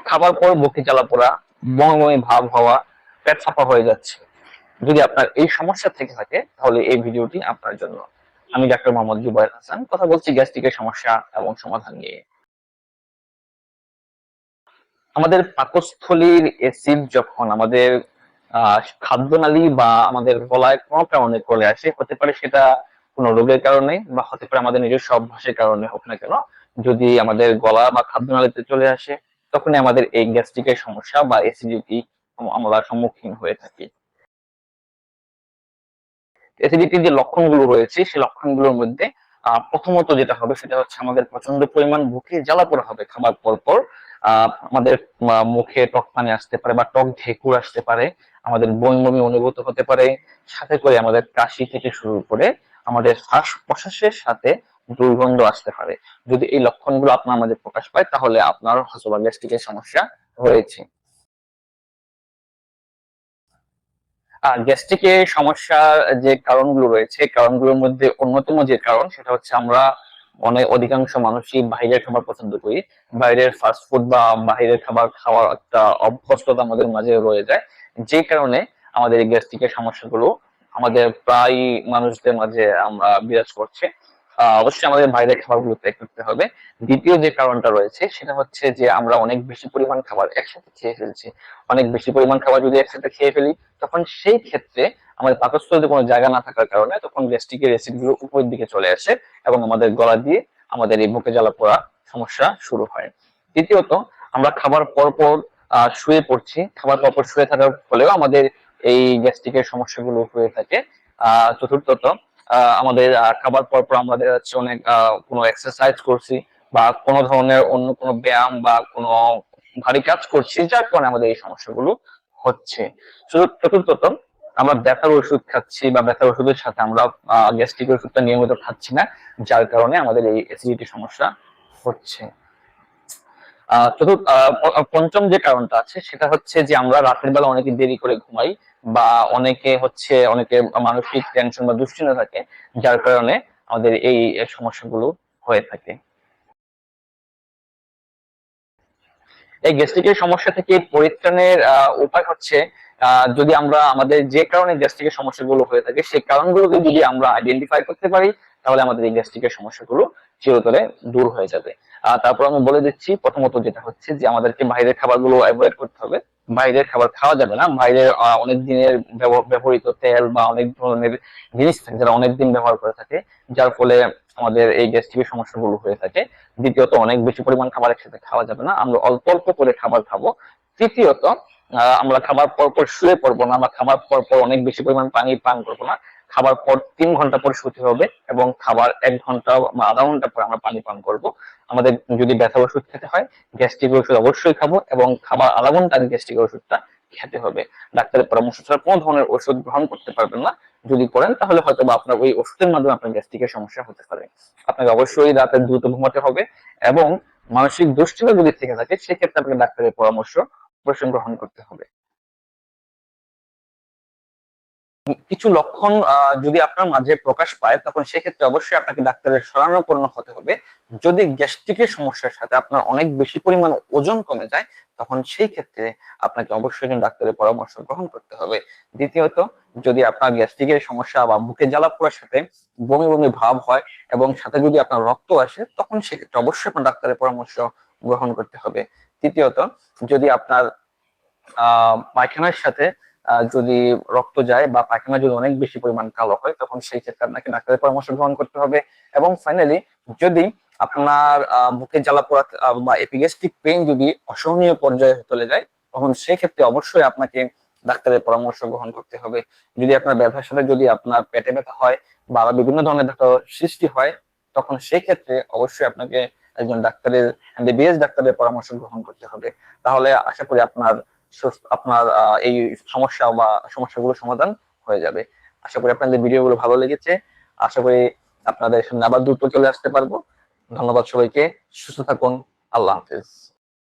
খাবার পর বুকে জ্বালা পোড়া, বমি বমি ভাব হওয়া, পেট ফাঁপা হয়ে যাচ্ছে। যদি আপনার এই সমস্যা থেকে থাকে তাহলে এই ভিডিওটি আপনার জন্য। আমি ডাক্তার মোহাম্মদ জুবায়ের হাসান, কথা বলছি গ্যাস্ট্রিকের সমস্যা এবং সমাধান নিয়ে। আমাদের পাকস্থলীর অ্যাসিড যখন আমাদের খাদ্যনালী বা আমাদের গলায় কোনো কারণে চলে আসে, হতে পারে সেটা কোনো রোগের কারণে বা হতে পারে আমাদের নিজস্ব অভ্যাসের কারণে হোক না কেন, যদি আমাদের গলা বা খাদ্যনালীতে চলে আসে তখনই আমাদের এই গ্যাস্ট্রিকের সমস্যা বা অ্যাসিডিটি আমরা সম্মুখীন হয়ে থাকি। অ্যাসিডিটির যে লক্ষণগুলো রয়েছে সেই লক্ষণগুলোর মধ্যে প্রথমত যেটা হবে সেটা হচ্ছে আমাদের প্রচন্ড পরিমাণ বুকে জ্বালা পোড়া হবে খাবার পর পর। আমাদের মুখে টক পানি আসতে পারে বা টক ঢেকুর আসতে পারে, আমাদের বমি বমি অনুভূত হতে পারে, সাথে করে আমাদের কাশি থেকে শুরু করে আমাদের শ্বাস প্রশ্বাসের সাথে দুর্গন্ধ আসতে পারে। যদি এই লক্ষণগুলো আপনার মাঝে প্রকাশ পায় তাহলে আপনার হয়তো গ্যাস্ট্রিকের সমস্যা রয়েছে। গ্যাস্ট্রিকের সমস্যার যে কারণগুলো রয়েছে, কারণগুলোর মধ্যে অন্যতম যে কারণ সেটা হচ্ছে আমরা অধিকাংশ মানুষই বাইরের খাবার পছন্দ করি। বাইরের ফাস্ট ফুড বা বাইরের খাবার খাওয়ার একটা অভ্যস্ততা আমাদের মাঝে রয়ে যায়, যে কারণে আমাদের এই গ্যাস্ট্রিকের সমস্যাগুলো আমাদের প্রায় মানুষদের মাঝে আমরা বিরাজ করছে। অবশ্যই আমাদের বাইরের খাবারগুলো ত্যাগ করতে হবে। দ্বিতীয় যে কারণটা রয়েছে সেটা হচ্ছে যে আমরা অনেক বেশি পরিমাণ খাবার একসাথে খেয়ে ফেলছি। অনেক বেশি পরিমাণ খাবার যদি একসাথে খেয়ে ফেলি তখন সেই ক্ষেত্রে আমাদের পাকস্থলীতে কোনো জায়গা না থাকার কারণে তখন গ্যাস্ট্রিকের অ্যাসিড গুলো উপরের দিকে চলে আসে এবং আমাদের গলা দিয়ে আমাদের এই বুকে জ্বালা পোড়া সমস্যা শুরু হয়। তৃতীয়ত, আমরা খাবার পরপর শুয়ে পড়ছি, খাবার পরপর শুয়ে থাকার ফলেও আমাদের এই গ্যাস্ট্রিকের সমস্যাগুলো হয়ে থাকে। চতুর্থত, আমাদের খাবার পরপর আমাদের হচ্ছে অনেক কোনো এক্সারসাইজ করছি বা কোনো ধরনের অন্য কোনো ব্যায়াম বা কোনো ভারী কাজ করছি, যার কারণে আমাদের এই সমস্যাগুলো হচ্ছে। চতুর্থত, আমরা ব্যথার ওষুধ খাচ্ছি বা ব্যথার ওষুধের সাথে আমরা গ্যাস্ট্রিক ওষুধটা নিয়মিত খাচ্ছি না, যার কারণে আমাদের এই অ্যাসিডিটি সমস্যা হচ্ছে। পঞ্চম যে কারণটা আছে সেটা হচ্ছে যে আমরা রাতের বেলা অনেকে দেরি করে ঘুমাই বা অনেকে মানসিক টেনশন বা দুশ্চিন্তা থাকে, যার কারণে আমাদের এই সমস্যাগুলো হয়ে থাকে। এই গ্যাস্ট্রিকের সমস্যা থেকে পরিত্রাণের উপায় হচ্ছে, যদি আমরা আমাদের যে কারণে গ্যাস্ট্রিকের সমস্যাগুলো হয়ে থাকে সেই কারণগুলোকে যদি আমরা আইডেন্টিফাই করতে পারি তাহলে আমাদের এই গ্যাস্ট্রিকের সমস্যাগুলো চিরতরে দূর হয়ে যাবে। তারপর আমি বলে দিচ্ছি, প্রথমত যেটা হচ্ছে যে আমাদেরকে বাইরের খাবারগুলো অ্যাভয়েড করতে হবে। বাইরের খাবার খাওয়া যাবে না। বাইরের অনেক দিনের ব্যবহৃত তেল বা অনেক ধরনের জিনিস থাকে যারা অনেকদিন ব্যবহার করে থাকে, যার ফলে আমাদের এই গ্যাস্ট্রিকের সমস্যাগুলো হয়ে থাকে। দ্বিতীয়ত, অনেক বেশি পরিমাণ খাবার একসাথে খাওয়া যাবে না, আমরা অল্প অল্প করে খাবার খাবো। তৃতীয়ত, আমরা খাবার পর পর শুয়ে পড়বো না, আমরা খাবার পর পর অনেক বেশি পরিমাণ পানি পান করবো না। খাবার পর 3 ঘন্টা পর শুতে হবে এবং খাবার 1 ঘন্টা বা আধা ঘন্টা পর আমরা পানি পান করব। আমাদের যদি ব্যথার ওষুধ খেতে হয়, গ্যাস্ট্রিক ওষুধ অবশ্যই খাবো এবং খাবার আধা ঘন্টা আগে গ্যাস্ট্রিক ওষুধটা খেতে হবে। ডাক্তারের পরামর্শ ছাড়া কোনো ধরনের ওষুধ গ্রহণ করতে পারবেন না। যদি করেন তাহলে হয়তো বা আপনার ওই ওষুধের মাধ্যমে আপনার গ্যাস্ট্রিকের সমস্যা হতে পারে। আপনাকে অবশ্যই রাতে দ্রুত ঘুমাতে হবে এবং মানসিক দুশ্চিন্তা যদি থেকে থাকে সেক্ষেত্রে আপনাকে ডাক্তারের পরামর্শ অবশ্যই গ্রহণ করতে হবে। কিছু লক্ষণ যদি আপনার মাঝে প্রকাশ পায় তখন সেক্ষেত্রে অবশ্যই আপনাকে ডাক্তারের শরণাপন্ন হতে হবে। যদি গ্যাস্ট্রিকের সমস্যার সাথে আপনার অনেক বেশি পরিমাণ ওজন কমে যায় তখন সেই ক্ষেত্রে আপনাকে অবশ্যই একজন ডাক্তারের পরামর্শ গ্রহণ করতে হবে। দ্বিতীয়ত, যদি আপনার গ্যাস্ট্রিকের সমস্যা বা বুকে জ্বালা পোড়ার সাথে বমি বমি ভাব হয় এবং সাথে যদি আপনার রক্ত আসে তখন সেক্ষেত্রে অবশ্যই আপনার ডাক্তারের পরামর্শ গ্রহণ করতে হবে। তৃতীয়ত, যদি আপনার পায়খানার সাথে যদি রক্ত যায় বা পায়খানা যদি অনেক বেশি পরিমাণ কালো হয় তখন সেই ক্ষেত্রে আপনাকে ডাক্তারের পরামর্শ গ্রহণ করতে হবে। এবং ফাইনালি, যদি আপনার বুকে জ্বালা পোড়া বা এপিগ্যাস্ট্রিক পেইন যদি অসহনীয় পর্যায়ে চলে যায় তখন সেক্ষেত্রে অবশ্যই আপনাকে ডাক্তারের পরামর্শ গ্রহণ করতে হবে। যদি আপনার ব্যথার সাথে যদি আপনার পেটে ব্যথা হয় বা বিভিন্ন ধরনের ব্যথা সৃষ্টি হয় তখন সেই ক্ষেত্রে অবশ্যই আপনাকে একজন ডাক্তারের এমবিবিএস ডাক্তারের পরামর্শ গ্রহণ করতে হবে। তাহলে আশা করি আপনার এই সমস্যাগুলো সমাধান হয়ে যাবে। আশা করি আপনাদের ভিডিওগুলো ভালো লেগেছে। আশা করি আপনাদের সামনে আবার দ্রুত চলে আসতে পারবো। ধন্যবাদ সবাইকে। সুস্থ থাকুন। আল্লাহ হাফেজ।